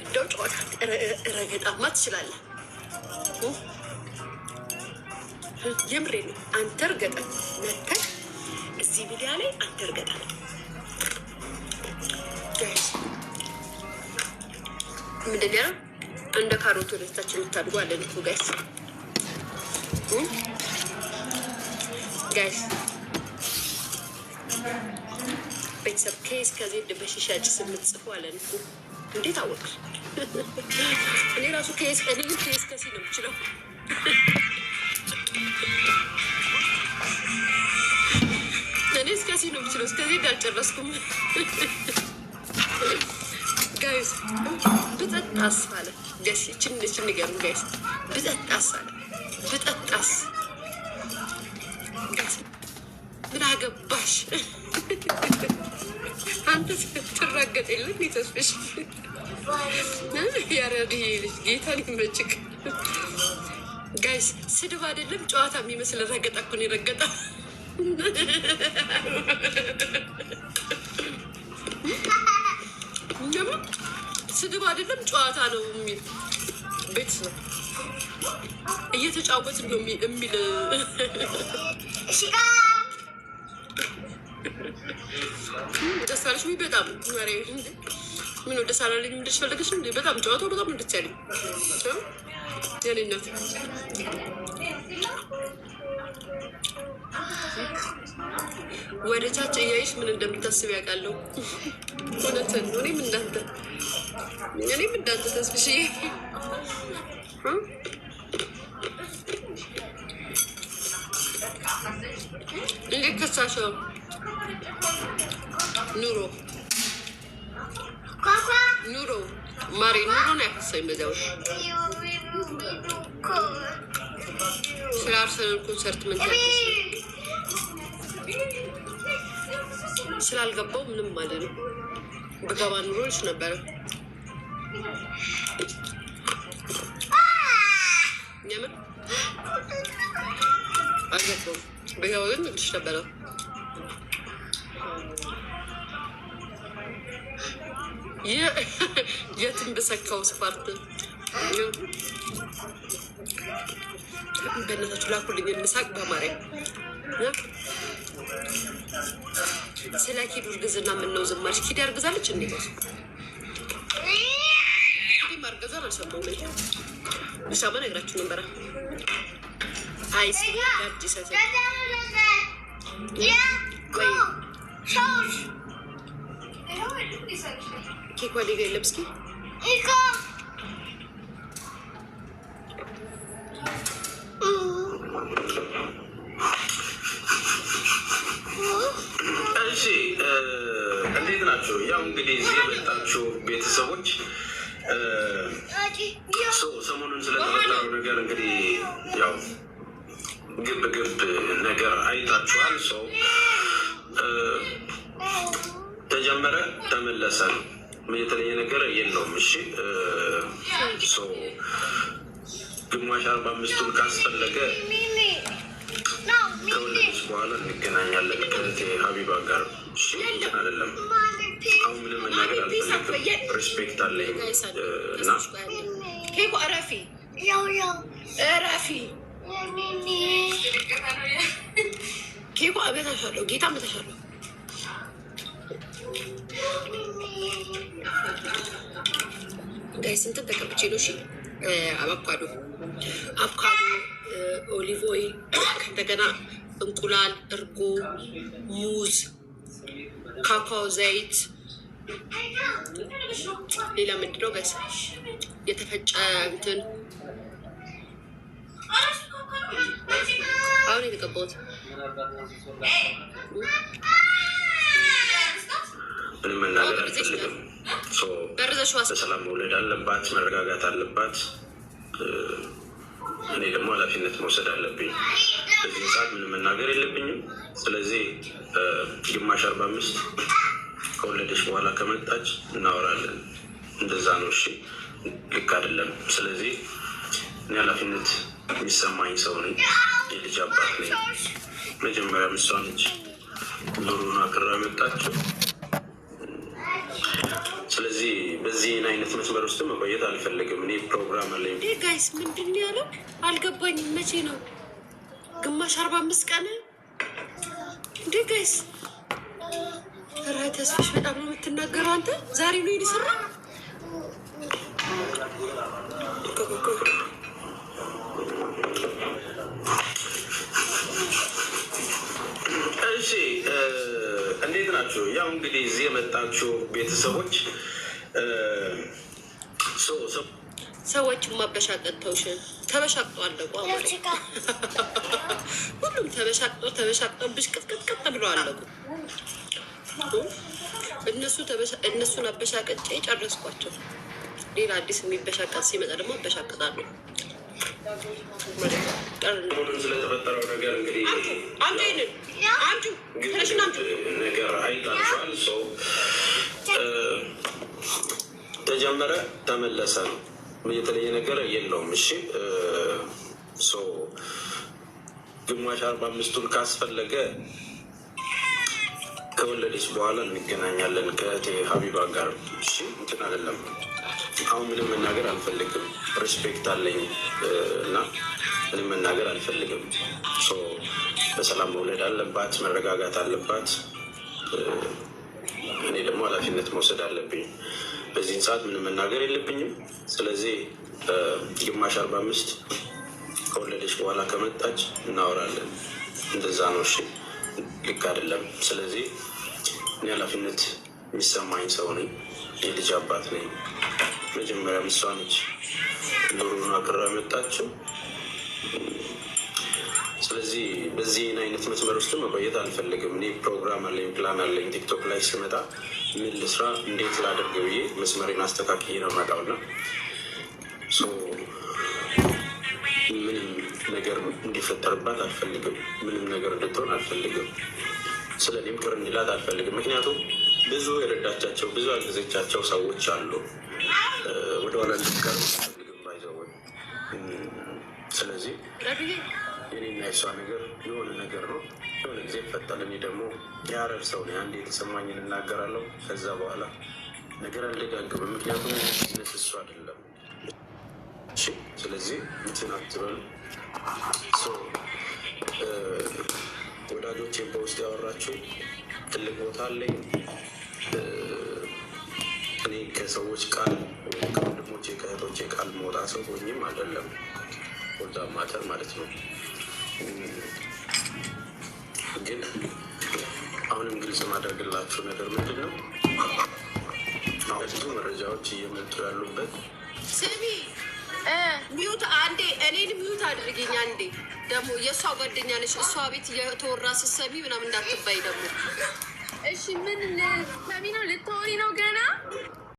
እንደው ጨዋታ ረገጣማ ትችላለህ። የምሬ ነው። አንተ እርገጠን መተህ እዚህ ሚዲያ ላይ አንተ እርገጠን ምንድን ያለው እንደ ካሮት ወደታችን ልታድጉ አለን እኮ ጋይስ ቤተሰብ ከስ ከዜድ በሽሻጭ ስምትጽፉ አለን እኮ እንዴት አወቅ? እኔ ራሱ ከስ ከሲ ነው የምችለው። እኔ እስከሲ ነው የምችለው። እስከዜድ አልጨረስኩም ጋይስ። ብጠጣስ አለ ጋይስ። ችንች ንገሩ ጋይስ። ብጠጣስ አለ ብጠጣስ ጋይስ። ምን አገባሽ አንተ ስትራገጥ የለም ተስፍሽ ያረድ ልጅ ጌታን ይመችክ ጋይስ። ስድብ አይደለም ጨዋታ የሚመስል ረገጣ እኮ ነው የረገጠው። ስድብ አይደለም ጨዋታ ነው የሚል ቤተሰብ እየተጫወትን ነው የሚል ደስ አለሽ ወይ? በጣም ምን ደስ አላለኝ። ምንድን ፈለገሽ እንዴ? በጣም ጨዋታው በጣም ደስ ያለኝ የኔነት ወደ ቻች እያይሽ ምን እንደምታስብ ያውቃለሁ። እውነትን ነው። እኔም እንዳንተ ተስብሽ እንዴት ከሳሸው ኑሮ ማሪ ኑሮ ነው ያፈሳኝ። በዚያው ስለ አርሰናል ኮንሰርት ምን ታውቂያለሽ? ስላልገባው ምንም ማለት ነው። በገባ ኑሮች ነበረ የምን አልገባው በገባ ግን ልሽ ነበረ። የትም በሰካው ስፓርት በእናታችሁ ላኩልኝ እንሳቅ በማርያም። ስለ ኪዱ እርግዝና ምነው ዝም አልሽ? ኪድ ያርግዛለች እንዴ? ማርገዛን አልሰማሁም። ብሰማ ነግራችሁ ነበረ። አይስ ጋርጅ ሰሰ ኬክ ወዲጋ የለም። እስኪ እሺ እንዴት ናቸው? ያው እንግዲህ እዚህ የመጣችሁ ቤተሰቦች ሰሞኑን ስለተፈጠረው ነገር እንግዲህ ያው ግብ ነገር አይታችኋል። ሰው ተጀመረ ተመለሰ ነው። የተለየ ነገር የለውም። እሺ ግማሽ 45ቱን ካስፈለገ ከወለደች በኋላ እንገናኛለን ከእህቴ ሀቢባ ጋር። እሺ እንትን አይደለም። አሁን ምንም መናገር አልፈልግም። ሪስፔክት አለኝ እና ኬኩ እረፊ ኬኩ አበታሻለሁ፣ ጌታ አበታሻለሁ። ጋይስ እንትን ተቀብቼ ነው። እሺ አቮካዶ፣ ኦሊቭ ኦይል፣ ከእንደገና እንቁላል፣ እርጎ፣ ሙዝ፣ ካካኦ ዘይት፣ ሌላ ምንድን ነው ጋይስ? የተፈጨ እንትን አሁን የተቀባሁት ምንም መናገር አልፈልግም። በሰላም መውለድ አለባት፣ መረጋጋት አለባት። እኔ ደግሞ ኃላፊነት መውሰድ አለብኝ። በዚህ ሰዓት ምንም መናገር የለብኝም። ስለዚህ ግማሽ 45 ከወለደች በኋላ ከመጣች እናወራለን። እንደዛ ነው። እሺ ልክ አይደለም። ስለዚህ እኔ ኃላፊነት የሚሰማኝ ሰው ነኝ። የልጅ አባት ነኝ። መጀመሪያ እሷ ነች ኑሮን አቅራ መጣችው። አይነት መስመር ውስጥ መቆየት አልፈልግም። እኔ ፕሮግራም አለኝ። ጋይስ ምንድን ነው ያለው? አልገባኝም። መቼ ነው ግማሽ 45 ቀን እንዴ ጋይስ? ኧረ ተስፋሽ በጣም ነው የምትናገረው አንተ። ዛሬ ነው ይሰራ። እሺ እንዴት ናችሁ? ያው እንግዲህ እዚህ የመጣችሁ ቤተሰቦች ሰዎች ማበሻቀጥ ተውሽ። ተበሻቅጦ አለቁ። ሁሉም ተበሻቅጦ ብሽቅጥቅጥቅጥ ብለው አለቁ። እነሱን አበሻቀጬ ጨረስኳቸው። ሌላ አዲስ የሚበሻቀጥ ሲመጣ ደግሞ አበሻቅጣለሁ። ስለተፈጠረው ነገር እንግዲህ ነገር አይታችኋል። ሰው ተጀመረ ተመለሰ ነው። የተለየ ነገር የለውም። እሺ ሰው ግማሽ 45ቱን ካስፈለገ ከወለደች በኋላ እንገናኛለን ከእህቴ ሀቢባ ጋር። እሺ እንትን አይደለም። አሁን ምንም መናገር አልፈልግም። ሬስፔክት አለኝ እና ምንም መናገር አልፈልግም። በሰላም መውለድ አለባት፣ መረጋጋት አለባት። እኔ ደግሞ ኃላፊነት መውሰድ አለብኝ። በዚህን ሰዓት ምንም መናገር የለብኝም። ስለዚህ ግማሽ 45 ከወለደች በኋላ ከመጣች እናወራለን። እንደዛ ነው። እሺ ልክ አይደለም። ስለዚህ እኔ ኃላፊነት የሚሰማኝ ሰው ነኝ። የልጅ አባት ነኝ። መጀመሪያ እሷ ነች ኑሮን አክራ መጣችው። ስለዚህ በዚህ አይነት መስመር ውስጥ መቆየት አልፈልግም። እኔ ፕሮግራም አለኝ፣ ፕላን አለኝ። ቲክቶክ ላይ ስመጣ ምን ልስራ፣ እንዴት ላደርግ ብዬ መስመሬን አስተካክዬ ነው መጣውና ምንም ነገር እንዲፈጠርባት አልፈልግም። ምንም ነገር እንድትሆን አልፈልግም። ስለ እኔም ቅር እንዲላት አልፈልግም። ምክንያቱም ብዙ የረዳቻቸው ብዙ ያገዘቻቸው ሰዎች አሉ። ወደኋላ እንድትቀር አልፈልግም። ባይዘወይ ስለዚህ የኔና የሷ ነገር የሆነ ነገር ነው። የሆነ ጊዜ ይፈታል። እኔ ደግሞ የሀረር ሰው ነኝ። አንዴ የተሰማኝን እናገራለሁ። ከዛ በኋላ ነገር አልደጋግምም። ምክንያቱም ቢዝነስ እሱ አይደለም። ስለዚህ እንትን አትበሉ። ወዳጆቼ በውስጥ ያወራችሁ ትልቅ ቦታ አለኝ። እኔ ከሰዎች ቃል ከወንድሞቼ ከእህቶቼ ቃል መውጣ ሰው ሆኝም አይደለም። ወልዳ ማተር ማለት ነው። ግን አሁንም ግልጽ ማድረግላችሁ ነገር ምንድን ነው? ብዙ መረጃዎች እየመጡ ያሉበት ስሚ ሚዩት አንዴ እኔን ሚዩት አድርጊኝ። አንዴ ደግሞ የእሷ ጓደኛ ነች። እሷ ቤት እየተወራ ስትሰሚ ምናምን እንዳትባይ ደግሞ። እሺ ምን ሰሚ ነው ልትሆኒ ነው ገና